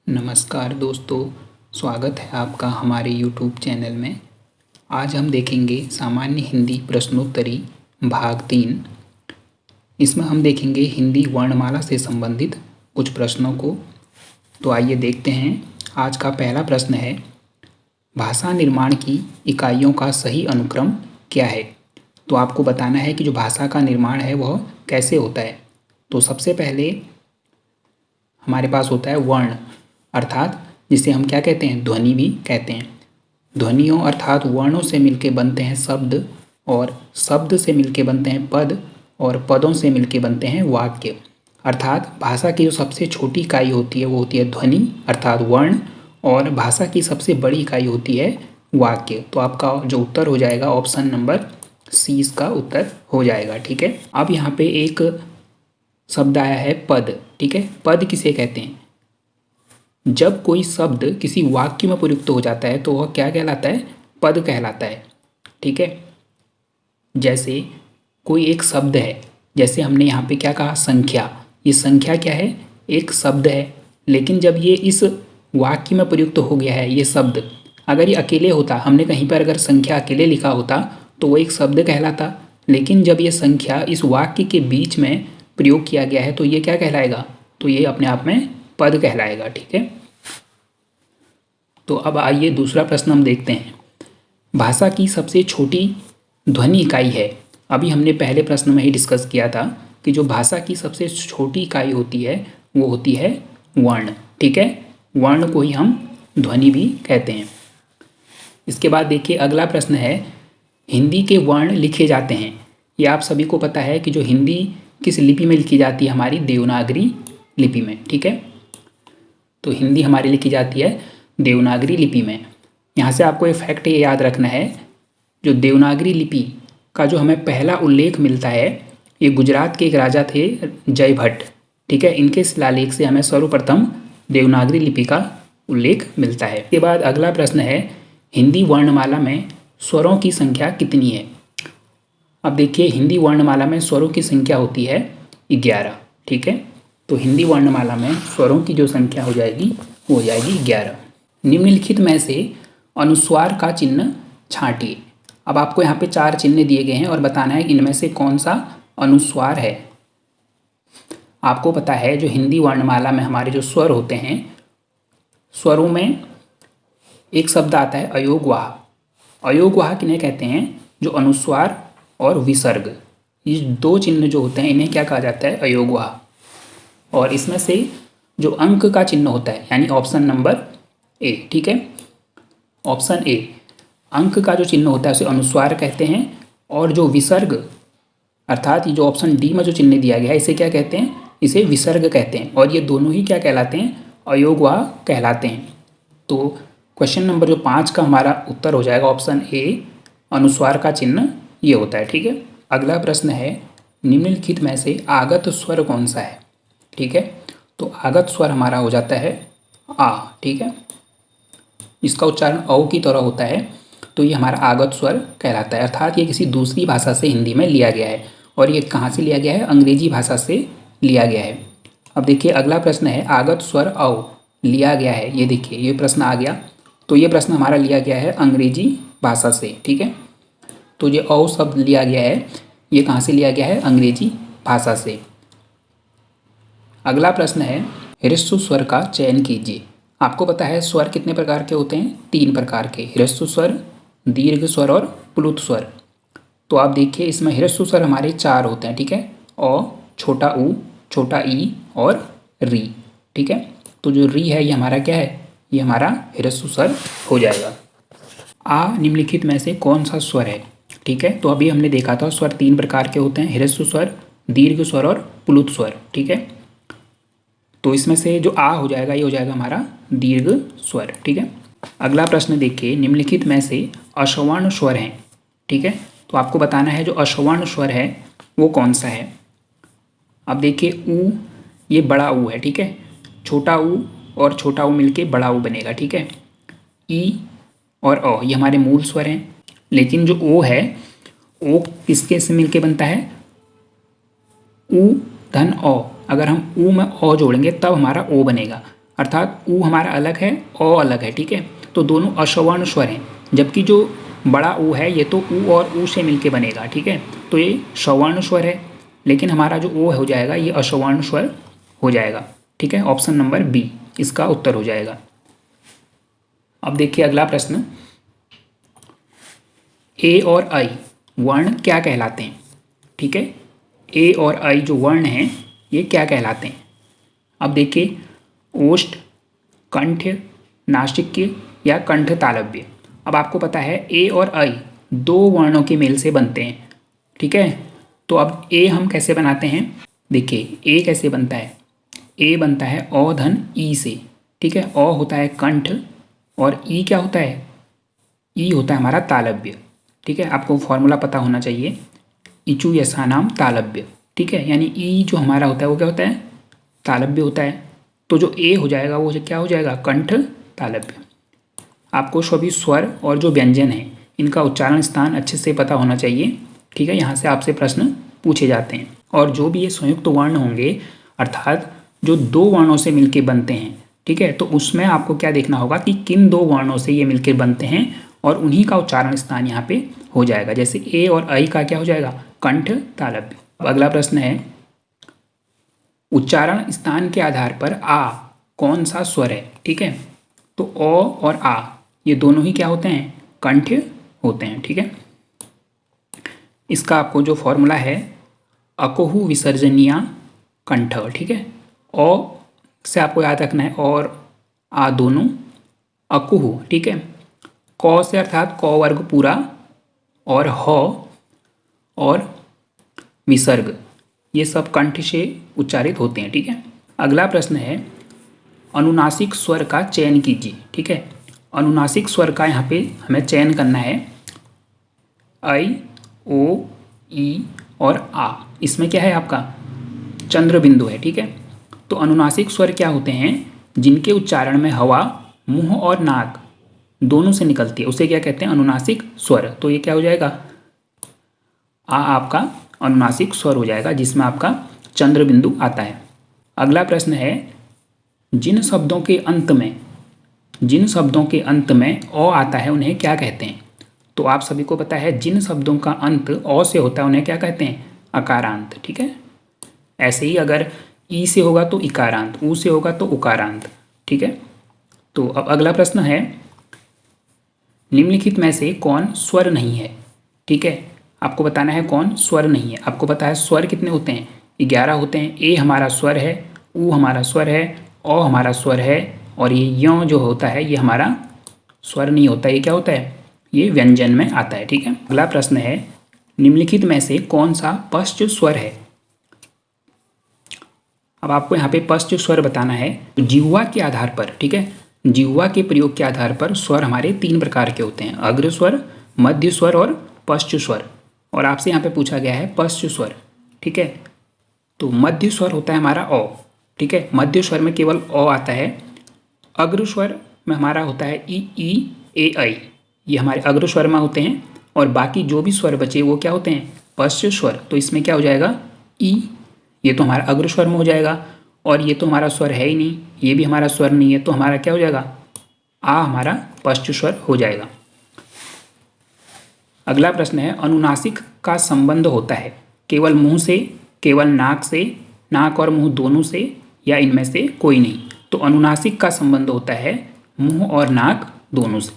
नमस्कार दोस्तों, स्वागत है आपका हमारे YouTube चैनल में। आज हम देखेंगे सामान्य हिंदी प्रश्नोत्तरी भाग 3। इसमें हम देखेंगे हिंदी वर्णमाला से संबंधित कुछ प्रश्नों को। तो आइए देखते हैं। आज का पहला प्रश्न है, भाषा निर्माण की इकाइयों का सही अनुक्रम क्या है। तो आपको बताना है कि जो भाषा का निर्माण है वह कैसे होता है। तो सबसे पहले हमारे पास होता है वर्ण, अर्थात जिसे हम क्या कहते हैं, ध्वनि भी कहते हैं। ध्वनियों अर्थात वर्णों से मिलके बनते हैं शब्द, और शब्द से मिलके बनते हैं पद, और पदों से मिलके बनते हैं वाक्य। अर्थात भाषा की जो सबसे छोटी इकाई होती है वो होती है ध्वनि अर्थात वर्ण, और भाषा की सबसे बड़ी इकाई होती है वाक्य। तो आपका जो उत्तर हो जाएगा ऑप्शन नंबर सी इसका उत्तर हो जाएगा। ठीक है, अब यहाँ पे एक शब्द आया है पद। ठीक है, पद किसे कहते हैं? जब कोई शब्द किसी वाक्य में प्रयुक्त हो जाता है तो वह क्या कहलाता है? पद कहलाता है। ठीक है, जैसे कोई एक शब्द है, जैसे हमने यहाँ पे क्या कहा, संख्या। ये संख्या क्या है? एक शब्द है। लेकिन जब ये इस वाक्य में प्रयुक्त हो गया है ये शब्द, अगर ये अकेले होता, हमने कहीं पर अगर संख्या अकेले लिखा होता तो वो एक शब्द कहलाता। लेकिन जब ये संख्या इस वाक्य के बीच में प्रयोग किया गया है तो ये क्या कहलाएगा? तो ये अपने आप में पद कहलाएगा। ठीक है, तो अब आइए दूसरा प्रश्न हम देखते हैं। भाषा की सबसे छोटी ध्वनि इकाई है। अभी हमने पहले प्रश्न में ही डिस्कस किया था कि जो भाषा की सबसे छोटी इकाई होती है वो होती है वर्ण। ठीक है, वर्ण को ही हम ध्वनि भी कहते हैं। इसके बाद देखिए अगला प्रश्न है, हिंदी के वर्ण लिखे जाते हैं। ये आप सभी को पता है कि जो हिंदी किस लिपि में लिखी जाती है, हमारी देवनागरी लिपि में। ठीक है, तो हिंदी हमारी लिखी जाती है देवनागरी लिपि में। यहाँ से आपको एक फैक्ट ये याद रखना है, जो देवनागरी लिपि का जो हमें पहला उल्लेख मिलता है ये गुजरात के एक राजा थे जयभट्ट। ठीक है, इनके शिलालेख से हमें सर्वप्रथम देवनागरी लिपि का उल्लेख मिलता है। इसके बाद अगला प्रश्न है, हिंदी वर्णमाला में स्वरों की संख्या कितनी है। अब देखिए हिंदी वर्णमाला में स्वरों की संख्या होती है 11। ठीक है, तो हिंदी वर्णमाला में स्वरों की जो संख्या हो जाएगी वो हो जाएगी 11। निम्नलिखित में से अनुस्वार का चिन्ह छांटिए। अब आपको यहाँ पे 4 चिन्ह दिए गए हैं और बताना है इनमें से कौन सा अनुस्वार है। आपको पता है जो हिंदी वर्णमाला में हमारे जो स्वर होते हैं, स्वरों में एक शब्द आता है अयोगवाह। अयोगवाह किन्हें कहते हैं? जो अनुस्वार और विसर्ग, ये 2 चिन्ह जो होते हैं इन्हें क्या कहा जाता है? अयोगवाह। और इसमें से जो अंक का चिन्ह होता है यानी ऑप्शन नंबर ए। ठीक है, ऑप्शन ए, अंक का जो चिन्ह होता है उसे अनुस्वार कहते हैं, और जो विसर्ग अर्थात ये जो ऑप्शन डी में जो चिन्ह दिया गया है इसे क्या कहते हैं? इसे विसर्ग कहते हैं। और ये दोनों ही क्या कहलाते हैं? अयोगवाह कहलाते हैं। तो क्वेश्चन नंबर जो 5 का हमारा उत्तर हो जाएगा ऑप्शन ए, अनुस्वार का चिन्ह ये होता है। ठीक है, अगला प्रश्न है, निम्नलिखित में से आगत स्वर कौन सा है। ठीक है, तो आगत स्वर हमारा हो जाता है आ। ठीक है, इसका उच्चारण औ की तरह होता है, तो ये हमारा आगत स्वर कहलाता है। अर्थात ये किसी दूसरी भाषा से हिंदी में लिया गया है, और ये कहाँ से लिया गया है? अंग्रेजी भाषा से लिया गया है। अब देखिए अगला प्रश्न है, आगत स्वर औ लिया गया है। ये देखिए ये प्रश्न आ गया, तो ये प्रश्न हमारा लिया गया है अंग्रेजी भाषा से। ठीक है, तो ये औ शब्द लिया गया है, ये कहाँ से लिया गया है? अंग्रेजी भाषा से। अगला प्रश्न है, ह्रस्व स्वर का चयन कीजिए। आपको पता है स्वर कितने प्रकार के होते हैं? 3 प्रकार के, ह्रस्व स्वर, दीर्घ स्वर और प्लुत स्वर। तो आप देखिए इसमें ह्रस्व स्वर हमारे 4 होते हैं। ठीक है, अ, छोटा ऊ, छोटा ई और री। ठीक है, तो जो री है ये हमारा क्या है? ये हमारा ह्रस्व स्वर हो जाएगा। आ निम्नलिखित में से कौन सा स्वर है? ठीक है, तो अभी हमने देखा था स्वर 3 प्रकार के होते हैं, ह्रस्व स्वर, दीर्घ स्वर और प्लुत स्वर। ठीक है, तो इसमें से जो आ हो जाएगा ये हो जाएगा हमारा दीर्घ स्वर। ठीक है, अगला प्रश्न देखिए, निम्नलिखित में से अश्वर्ण स्वर हैं। ठीक है, तो आपको बताना है जो अश्वर्ण स्वर है वो कौन सा है। अब देखिए ऊ, ये बड़ा ऊ है। ठीक है, छोटा ऊ और छोटा ऊ मिलके बड़ा ऊ बनेगा। ठीक है, ई और अ ये हमारे मूल स्वर हैं, लेकिन जो ओ है, ओ किसके से मिलके बनता है? ऊ धन अ। अगर हम ऊ में अ जोड़ेंगे तब हमारा ओ बनेगा। अर्थात ऊ हमारा अलग है, ओ अलग है, ठीक है। तो दोनों अश्रवण स्वर हैं, जबकि जो बड़ा ऊ है ये तो ऊ और ऊ से मिलके बनेगा, ठीक है। तो ये श्रवण स्वर है, लेकिन हमारा जो ओ हो जाएगा ये अश्रवण स्वर हो जाएगा, ठीक है। ऑप्शन नंबर बी इसका उत्तर हो जाएगा। अब देखिए अगला प्रश्न, ए और आई वर्ण क्या कहलाते हैं, ठीक है। ए और आई जो वर्ण हैं ये क्या कहलाते हैं। अब देखिए, ओष्ठ, कंठ, नासिक्य या कंठ तालव्य। अब आपको पता है ए और आई दो वर्णों के मेल से बनते हैं, ठीक है। तो अब ए हम कैसे बनाते हैं, देखिए ए कैसे बनता है, ए बनता है अ धन ई से, ठीक है। अ होता है कंठ और ई क्या होता है, ई होता है हमारा तालव्य, ठीक है। आपको फॉर्मूला पता होना चाहिए, इचु यशानाम तालव्य, ठीक है। यानी ई जो हमारा होता है वो क्या होता है, तालव्य होता है। तो जो ए हो जाएगा वो क्या हो जाएगा, कंठ तालव्य। आपको सभी स्वर और जो व्यंजन है इनका उच्चारण स्थान अच्छे से पता होना चाहिए, ठीक है। यहाँ से आपसे प्रश्न पूछे जाते हैं। और जो भी ये संयुक्त वर्ण होंगे अर्थात जो दो वर्णों से मिलके बनते हैं, ठीक है, तो उसमें आपको क्या देखना होगा कि किन दो वर्णों से ये मिलकर बनते हैं और उन्हीं का उच्चारण स्थान यहाँ पे हो जाएगा। जैसे ए और आई का क्या हो जाएगा, कंठ तालव्य। अब अगला प्रश्न है, उच्चारण स्थान के आधार पर आ कौन सा स्वर है, ठीक है। तो ओ और आ ये दोनों ही क्या होते हैं, कंठ होते हैं, ठीक है। इसका आपको जो फॉर्मूला है अकोहु विसर्जनिया कंठ, ठीक है। ओ से आपको याद रखना है और आ दोनों अकुहु, ठीक है। क से अर्थात क वर्ग पूरा और ह और विसर्ग ये सब कंठ से उच्चारित होते हैं, ठीक है। अगला प्रश्न है, अनुनासिक स्वर का चयन कीजिए, ठीक है। अनुनासिक स्वर का यहाँ पे हमें चयन करना है, आई, ओ, ई और आ। इसमें क्या है आपका चंद्र बिंदु है, ठीक है। तो अनुनासिक स्वर क्या होते हैं, जिनके उच्चारण में हवा मुंह और नाक दोनों से निकलती है, उसे क्या कहते हैं, अनुनासिक स्वर। तो ये क्या हो जाएगा, आ आपका अनुनासिक स्वर हो जाएगा जिसमें आपका चंद्र बिंदु आता है। अगला प्रश्न है, जिन शब्दों के अंत में अ आता है उन्हें क्या कहते हैं। तो आप सभी को पता है जिन शब्दों का अंत अ से होता है उन्हें क्या कहते हैं, अकारांत, ठीक है। ऐसे ही अगर ई से होगा तो इकारांत, ऊ से होगा तो उकारांत, ठीक है। तो अब अगला प्रश्न है, निम्नलिखित में से कौन स्वर नहीं है, ठीक है। आपको बताना है कौन स्वर नहीं है। आपको पता है स्वर कितने होते हैं, 11 होते हैं। ए हमारा स्वर है, ऊ हमारा स्वर है, ओ हमारा स्वर है और ये यो जो होता है ये हमारा स्वर नहीं होता, ये क्या होता है, ये व्यंजन में आता है, ठीक है। अगला प्रश्न है, निम्नलिखित में से कौन सा पश्च स्वर है। अब आपको यहाँ पे पश्च स्वर बताना है जिह्वा के आधार पर, ठीक है। जिह्वा के प्रयोग के आधार पर स्वर हमारे 3 प्रकार के होते हैं, अग्र स्वर, मध्य स्वर और पश्च स्वर। और आपसे यहाँ पे पूछा गया है पश्च स्वर, ठीक है। तो मध्य स्वर होता है हमारा ओ, ठीक है। मध्य स्वर में केवल ओ आता है। अग्र स्वर में हमारा होता है ई ए आई, ये हमारे अग्र स्वर में होते हैं। और बाकी जो भी स्वर बचे वो क्या होते हैं, पश्च स्वर। तो इसमें क्या हो जाएगा, ई, ये तो हमारा अग्र स्वर में हो जाएगा और ये तो हमारा स्वर है ही नहीं, ये भी हमारा स्वर नहीं है, तो हमारा क्या हो जाएगा, आ हमारा पश्च स्वर हो जाएगा। अगला प्रश्न है, अनुनासिक का संबंध होता है केवल मुंह से, केवल नाक से, नाक और मुंह दोनों से, या इनमें से कोई नहीं। तो अनुनासिक का संबंध होता है मुंह और नाक दोनों से,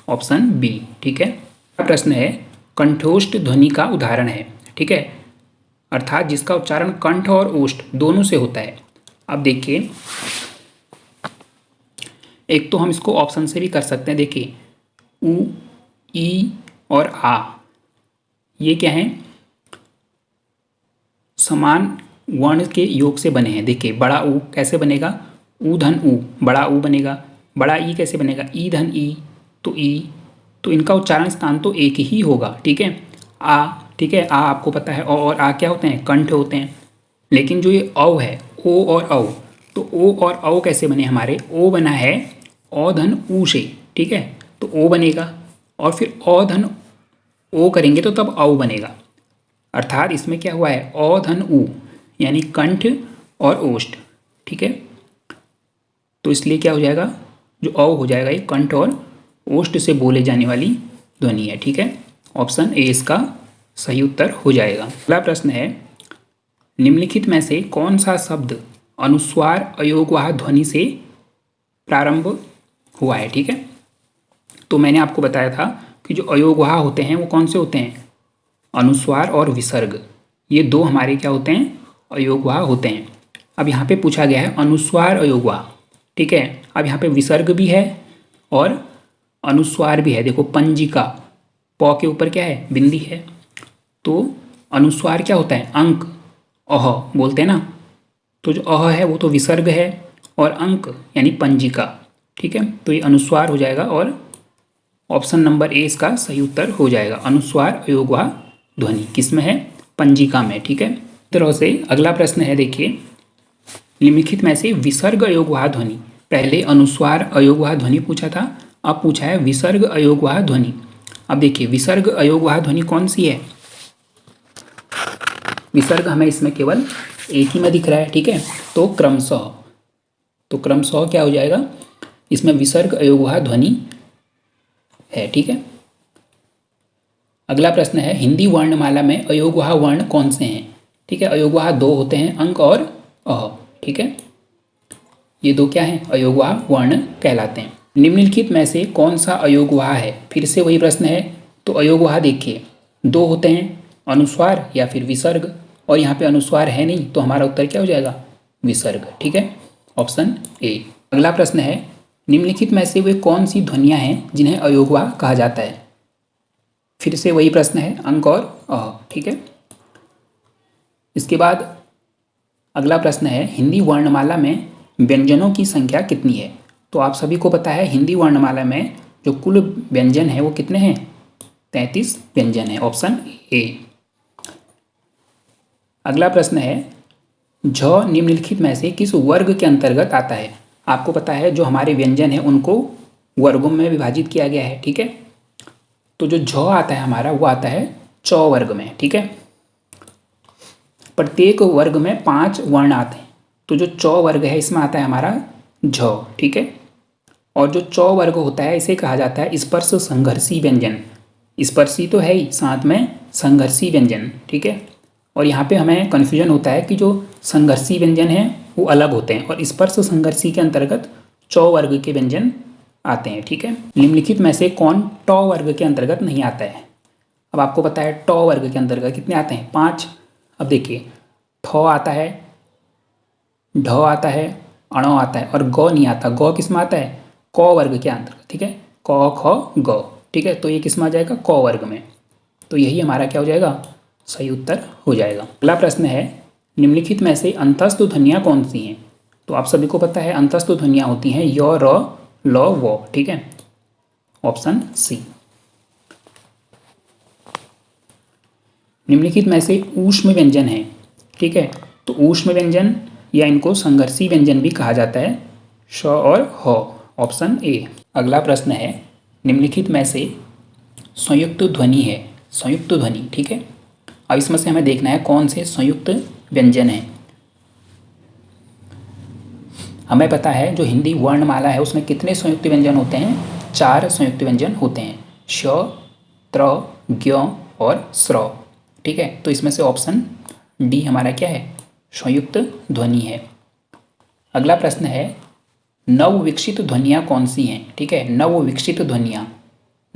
ऑप्शन बी, ठीक है। अगला प्रश्न है, कंठोष्ठ ध्वनि का उदाहरण है, ठीक है, अर्थात जिसका उच्चारण कंठ और ओष्ठ दोनों से होता है। अब देखिए, एक तो हम इसको ऑप्शन से भी कर सकते हैं, देखिए उ, ई और आ ये क्या है, समान वर्ण के योग से बने हैं। देखिए बड़ा ऊ कैसे बनेगा, ऊ धन ऊ, बड़ा ऊ बनेगा। बड़ा ई कैसे बनेगा, ई धन ई, तो ई, तो इनका उच्चारण स्थान तो एक ही होगा, ठीक है। आ, ठीक है, आ आपको पता है, और आ क्या होते हैं, कंठ होते हैं। लेकिन जो ये औ है, ओ और औ, तो ओ और औ कैसे बने हमारे, ओ बना है ओ धन ऊ से, ठीक है। तो ओ बनेगा और फिर ओ धन ओ करेंगे तो तब औ बनेगा। अर्थात इसमें क्या हुआ है, ओ धन ऊ, यानी कंठ और ओष्ठ, ठीक है। तो इसलिए क्या हो जाएगा, जो अ हो जाएगा ये कंठ और ओष्ठ से बोले जाने वाली ध्वनि है। ठीक है, ऑप्शन ए इसका सही उत्तर हो जाएगा। अगला प्रश्न है, निम्नलिखित में से कौन सा शब्द अनुस्वार अयोगवाह ध्वनि से प्रारंभ हुआ है। ठीक है, तो मैंने आपको बताया था कि जो अयोगवाह होते हैं वो कौन से होते हैं, अनुस्वार और विसर्ग, ये दो हमारे क्या होते हैं, अयोगवाह होते हैं। अब यहाँ पे पूछा गया है अनुस्वार अयोगवाह। ठीक है, अब यहाँ पे विसर्ग भी है और अनुस्वार भी है। देखो पंजिका, प के ऊपर क्या है, बिंदी है, तो अनुस्वार क्या होता है, अंक, अह बोलते हैं ना, तो जो अह है वो तो विसर्ग है और अंक यानी पंजिका। ठीक है, तो ये अनुस्वार हो जाएगा और ऑप्शन नंबर ए इसका सही उत्तर हो जाएगा। अनुस्वार अयोगवाह ध्वनि किस में है, पंजिका में। ठीक है, इस तरह से अगला प्रश्न है, देखिए निम्नलिखित में से विसर्ग अयोगवाह ध्वनि, पहले अनुस्वार अयोगवाह ध्वनि पूछा था, अब पूछा है विसर्ग अयोगवाह ध्वनि। अब देखिए विसर्ग अयोगवाह ध्वनि कौन सी है, विसर्ग हमें इसमें केवल एक ही में दिख रहा है। ठीक है, तो क्रमशः क्या हो जाएगा, इसमें विसर्ग अयोगवाह ध्वनि है। ठीक है, अगला प्रश्न है, हिंदी वर्णमाला में अयोगवाह वर्ण कौन से हैं। ठीक है, अयोगवाह दो होते हैं, अंक और अह। ठीक है, ये दो क्या हैं, अयोगवाह वर्ण कहलाते हैं। निम्नलिखित में से कौन सा अयोगवाह है, फिर से वही प्रश्न है। तो अयोगवाह देखिए दो होते हैं, अनुस्वार या फिर विसर्ग, और यहाँ पे अनुस्वार है नहीं तो हमारा उत्तर क्या हो जाएगा, विसर्ग। ठीक है, ऑप्शन ए। अगला प्रश्न है, निम्नलिखित में से वे कौन सी ध्वनियाँ हैं जिन्हें अयोगवाह कहा जाता है। फिर से वही प्रश्न है, अंक और अह। ठीक है, इसके बाद अगला प्रश्न है, हिंदी वर्णमाला में व्यंजनों की संख्या कितनी है। तो आप सभी को पता है हिंदी वर्णमाला में जो कुल व्यंजन है वो कितने हैं, 33 व्यंजन है, ऑप्शन ए। अगला प्रश्न है, झ निम्नलिखित में से किस वर्ग के अंतर्गत आता है। आपको पता है जो हमारे व्यंजन है उनको वर्गों में विभाजित किया गया है। ठीक है, तो जो झ आता है हमारा वो आता है च वर्ग में। ठीक है, प्रत्येक वर्ग में 5 वर्ण आते हैं, तो जो च वर्ग है इसमें आता है हमारा झ। ठीक है, और जो च वर्ग होता है इसे कहा जाता है स्पर्श संघर्षी व्यंजन। स्पर्शी तो है ही, साथ में संघर्षी व्यंजन। ठीक है, और यहाँ पे हमें कन्फ्यूजन होता है कि जो संघर्षी व्यंजन है वो अलग होते हैं और स्पर्श संघर्षी के अंतर्गत च वर्ग के व्यंजन आते हैं। ठीक है, निम्नलिखित में से कौन ट वर्ग के अंतर्गत नहीं आता है। अब आपको पता है ट वर्ग के अंतर्गत कितने आते हैं, 5। अब देखिए ठ आता है, ढ आता है, अण आता है और ग नहीं आता। ग किस में आता है, क वर्ग के अंतर्गत। ठीक है, क ख ग। ठीक है, तो ये किस में आ जाएगा, क वर्ग में। तो यही हमारा क्या हो जाएगा, सही उत्तर हो जाएगा। अगला प्रश्न है, निम्नलिखित में से अंतस्थ ध्वनियाँ कौन सी हैं। तो आप सभी को पता है अंतस्थ ध्वनियाँ होती हैं य, र, ल, व। ठीक है, ऑप्शन सी। निम्नलिखित में से ऊष्म व्यंजन है। ठीक है, तो ऊष्म व्यंजन या इनको संघर्षी व्यंजन भी कहा जाता है, श और ह, ऑप्शन ए। अगला प्रश्न है, निम्नलिखित में से संयुक्त ध्वनि है, संयुक्त ध्वनि। ठीक है, अब इसमें से हमें देखना है कौन से संयुक्त व्यंजन है। हमें पता है जो हिंदी वर्णमाला है उसमें कितने संयुक्त व्यंजन होते हैं, 4 संयुक्त व्यंजन होते हैं, श, त्र, ज्ञ और स्र। ठीक है, तो इसमें से ऑप्शन डी हमारा क्या है, संयुक्त ध्वनि है। अगला प्रश्न है, नवविकसित ध्वनियाँ कौन सी हैं। ठीक है, नवविकसित ध्वनियाँ,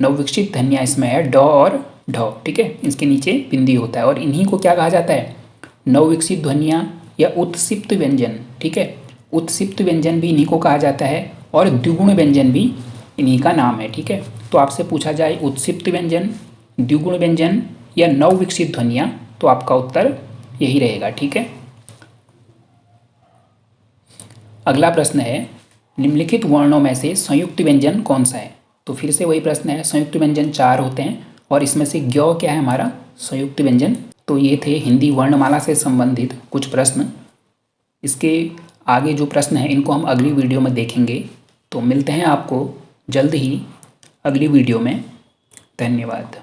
नवविकसित ध्वनियाँ इसमें है ड और ढ। ठीक है, इसके नीचे बिंदी होता है और इन्हीं को क्या कहा जाता है, नवविकसित ध्वनियाँ या उत्सिप्त व्यंजन। ठीक है, उत्सिप्त व्यंजन भी इन्हीं को कहा जाता है और द्विगुण व्यंजन भी इन्हीं का नाम है। ठीक है, तो आपसे पूछा जाए उत्सिप्त व्यंजन, द्विगुण व्यंजन या नवविकसित ध्वनियाँ, तो आपका उत्तर यही रहेगा। ठीक है, अगला प्रश्न है, निम्नलिखित वर्णों में से संयुक्त व्यंजन कौन सा है। तो फिर से वही प्रश्न है, संयुक्त व्यंजन 4 होते हैं और इसमें से ज्ञ क्या है हमारा संयुक्त व्यंजन। तो ये थे हिंदी वर्णमाला से संबंधित कुछ प्रश्न। इसके आगे जो प्रश्न हैं इनको हम अगली वीडियो में देखेंगे। तो मिलते हैं आपको जल्द ही अगली वीडियो में। धन्यवाद।